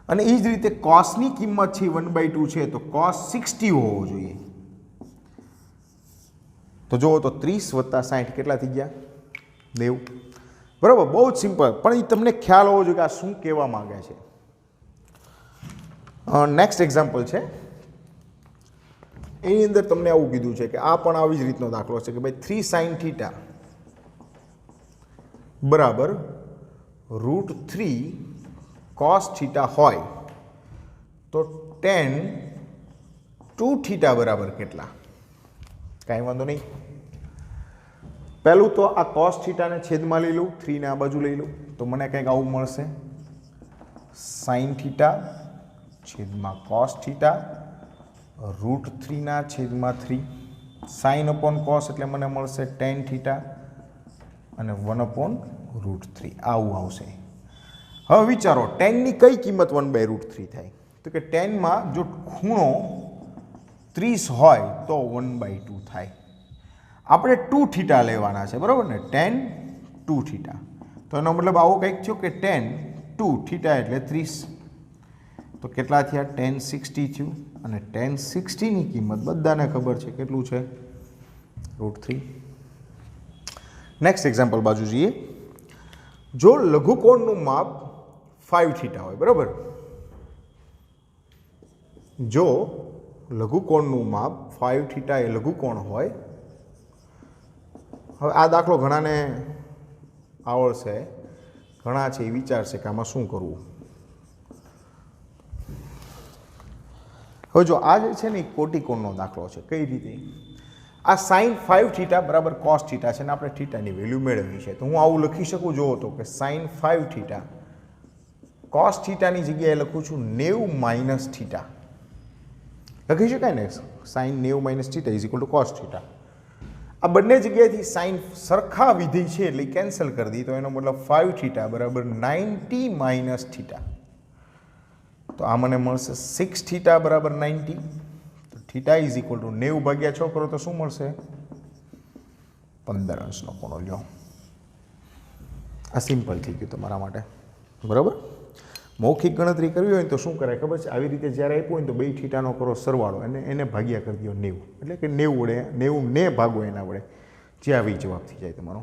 અને એ જ રીતે કોસની કિંમત છે 1/2 છે તો કોસ 60 હોવો જોઈએ. તો જુઓ તો 30 + 60 કેટલા થઈ ગયા? 90. બરાબર? બહુ જ સિમ્પલ, પણ એ તમને ખ્યાલ હોવો જોઈએ કે આ શું કહેવા માંગે છે. નેક્સ્ટ એક્ઝામ્પલ છે, એની અંદર તમને આવું કીધું છે કે આ પણ આવી જ રીતનો દાખલો છે કે ભાઈ 3 sin θ બરાબર √3 cos θ હોય તો tan 2θ બરાબર કેટલા? કાંઈ વાંધો નહીં. પહેલું તો આ cos θ ને છેદમાં લઈ લઉં, 3 ને આ બાજુ લઈ લઉં તો મને કંઈક આવું મળશે. sin θ છેદમાં cos θ √3/3 sin upon cos એટલે મને મળશે tan θ અને 1/√3 આવું આવશે. હવે વિચારો tanની કઈ કિંમત 1/√3 થાય? તો કે tanમાં જો ખૂણો 30 હોય તો 1/2 થાય. આપણે 2θ લેવાના છે, બરાબર ને? tan 2θ. તો એનો મતલબ આવો કંઈક થયો કે tan 2θ એટલે 30. તો કેટલા થયા? tan 60 થયું. અને tan 60ની કિંમત બધાને ખબર છે કેટલું છે? √3. નેક્સ્ટ એક્ઝામ્પલ બાજુ જઈએ. જો લઘુકોણનું માપ 5θ હોય, બરાબર? જો લઘુકોણનું માપ 5θ એ લઘુકોણ હોય. હવે આ દાખલો ઘણાને આવડશે, ઘણા છે એ વિચારશે કે આમાં શું કરવું. હવે જો આ જે છે ને એ કોટિકોણનો દાખલો છે. કઈ રીતે? આ sin 5θ બરાબર cos θ છે ને આપણે થીટાની વેલ્યુ મેળવવી છે. તો હું આવું લખી શકું, જુઓ તો કે sin 5θ cos θની જગ્યાએ લખું છું 90 - θ. લખી શકાય ને? sin 90 - θ is equal to cos θ. આ બંને જગ્યાએથી સાઇન સરખા વિધેય છે એટલે કેન્સલ કરી દી. તો એનો મતલબ 5θ બરાબર 90 - θ. તો આ મને મળશે 6θ બરાબર 90. તો θ ઇઝ ઇક્વલ ટુ 90/6 કરો તો શું મળશે? 15 અંશનો ખૂણો લ્યો. આ સિમ્પલ થઈ ગયું તમારા માટે. બરાબર? મૌખિક ગણતરી કરવી હોય તો શું કરાય ખબર છે? આવી રીતે જ્યારે આપ્યું હોય તો 2 θનો કરો સરવાળો અને એને ભાગ્યા કરી દો 90. એટલે કે 90 વડે 90 ને ભાગો એના વડે, જે આવી જવાબ થઈ જાય તમારો.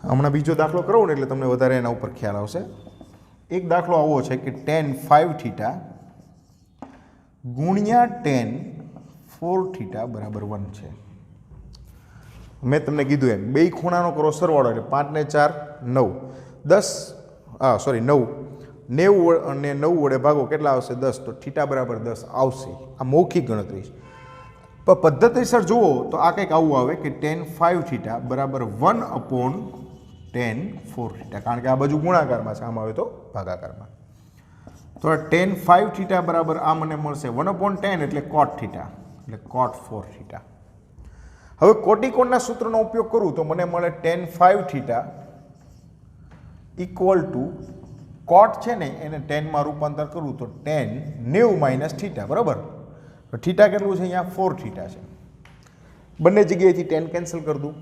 હમણાં બીજો દાખલો કરો ને એટલે તમને વધારે એના ઉપર ખ્યાલ આવશે. એક દાખલો આવો છે કે tan 5θ ગુણ્યા tan 4θ બરાબર 1 છે. મેં તમને કીધું એમ બે ખૂણાનો કરો સરવાળો એટલે 5 ને 4 9, 10 સોરી 9, 90 અને 9 વડે ભાગો કેટલા આવશે? 10. તો થીટા બરાબર 10 આવશે. આ મૌખિક ગણતરી છે. પણ પદ્ધતિસર જુઓ તો આ કંઈક આવું આવે કે tan 5 થીટા બરાબર 1/tan 4 થીટા, કારણ કે આ બાજુ ગુણાકારમાં છે, આમાં આવે તો ભાગાકારમાં. તો tan 5 થીટા બરાબર આ મને મળશે 1/tan એટલે cot થીટા એટલે cot 4 થીટા. હવે કોટિકોણના સૂત્રનો ઉપયોગ કરું તો મને મળે tan 5 થીટા ઇક્વલ ટુ કોટ છે ને એને ટેનમાં રૂપાંતર કરું તો tan 90 માઇનસ થીટા, બરાબર. તો થીટા કેટલું છે? અહીંયા 4 થીટા છે. બંને જગ્યાએથી tan કેન્સલ કરી દઉં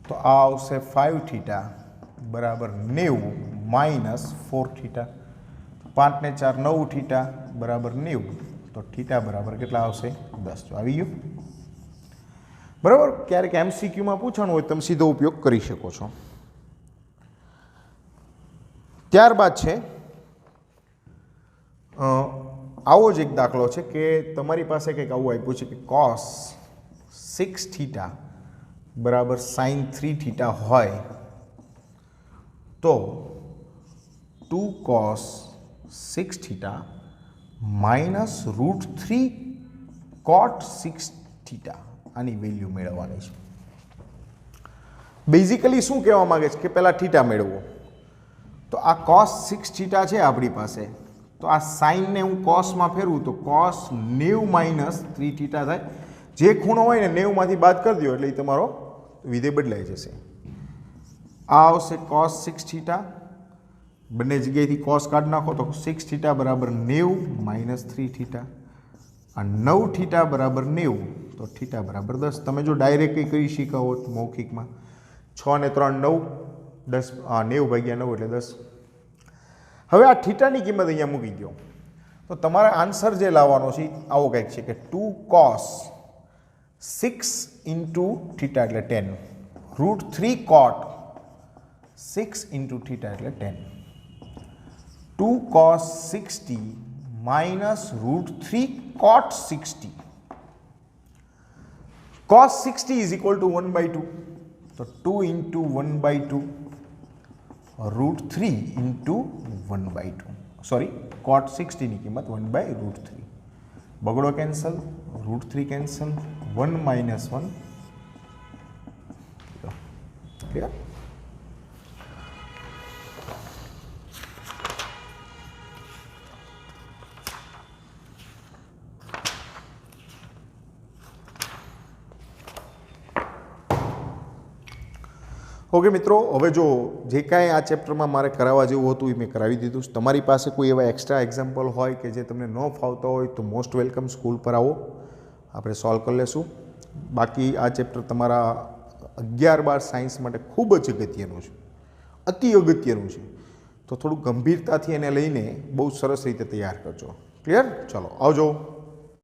તો આ આવશે 5 થીટા બરાબર 90 માઇનસ 4 થીટા. 5 ને 4 9 થીટા બરાબર 90. તો થીટા બરાબર કેટલા આવશે? 10. તો આવી ગયું, બરાબર. ક્યારેક MCQમાં પૂછવાનું હોય તમે સીધો ઉપયોગ કરી શકો છો. ત્યારબાદ છે આવો જ એક દાખલો છે કે તમારી પાસે કંઈક આવું આપ્યું છે કે cos 6 થીટા બરાબર sin 3 થીટા હોય તો 2 cos 6 theta minus √3 cot 6 theta આની વેલ્યુ મેળવવાની છે. બેઝિકલી શું કહેવા માંગે છે કે પહેલાં થીટા મેળવો. તો આ cos 6 થીટા છે આપણી પાસે, તો આ સાઇનને હું કોસમાં ફેરવું તો cos 90 માઇનસ 3 થીટા થાય. જે ખૂણો હોય ને 90 માંથી બાદ કરી દો એટલે એ તમારો વિધેય બદલાઈ જશે. આ આવશે cos 6 થીટા, બંને જગ્યાએથી cos કાઢી નાખો તો 6 થીટા બરાબર 90 માઇનસ 3 થીટા. આ 9 થીટા બરાબર 90 તો થીટા બરાબર 10. તમે જો ડાયરેક્ટ કરી શીખવો મૌખિકમાં 6 ને 3 9, 10 90 ભાગ્યા 9 એટલે 10. હવે આ થીટાની કિંમત અહીંયા મૂકી દો તો તમારે આન્સર જે લાવવાનો છે આવો કંઈક છે કે 2 cos 6 ઇન્ટુ થીટા એટલે 10 √3 cot 6 ઇન્ટુ થીટા એટલે 10. 2 cos 60 minus √3 cot 60. cos 60 is equal to 1/2. तो 2 into 1/2 √3 into 1/2. सॉरी cot 60 ની કિંમત 1/√3. બગડો cancel, √3 cancel, 1 minus 1. Clear? Okay મિત્રો, હવે જો જે કાંઈ આ ચેપ્ટરમાં મારે કરાવવા જેવું હતું એ મેં કરાવી દીધું. તમારી પાસે કોઈ એવા એક્સ્ટ્રા એક્ઝામ્પલ હોય કે જે તમને ન ફાવતા હોય તો મોસ્ટ વેલકમ, સ્કૂલ પર આવો, આપણે સોલ્વ કરી લેશું. બાકી આ ચેપ્ટર તમારા 11-12 સાયન્સ માટે ખૂબ જ અગત્યનું છે, અતિ અગત્યનું છે. તો થોડું ગંભીરતાથી એને લઈને બહુ સરસ રીતે તૈયાર કરજો. ક્લિયર? ચલો આવજો.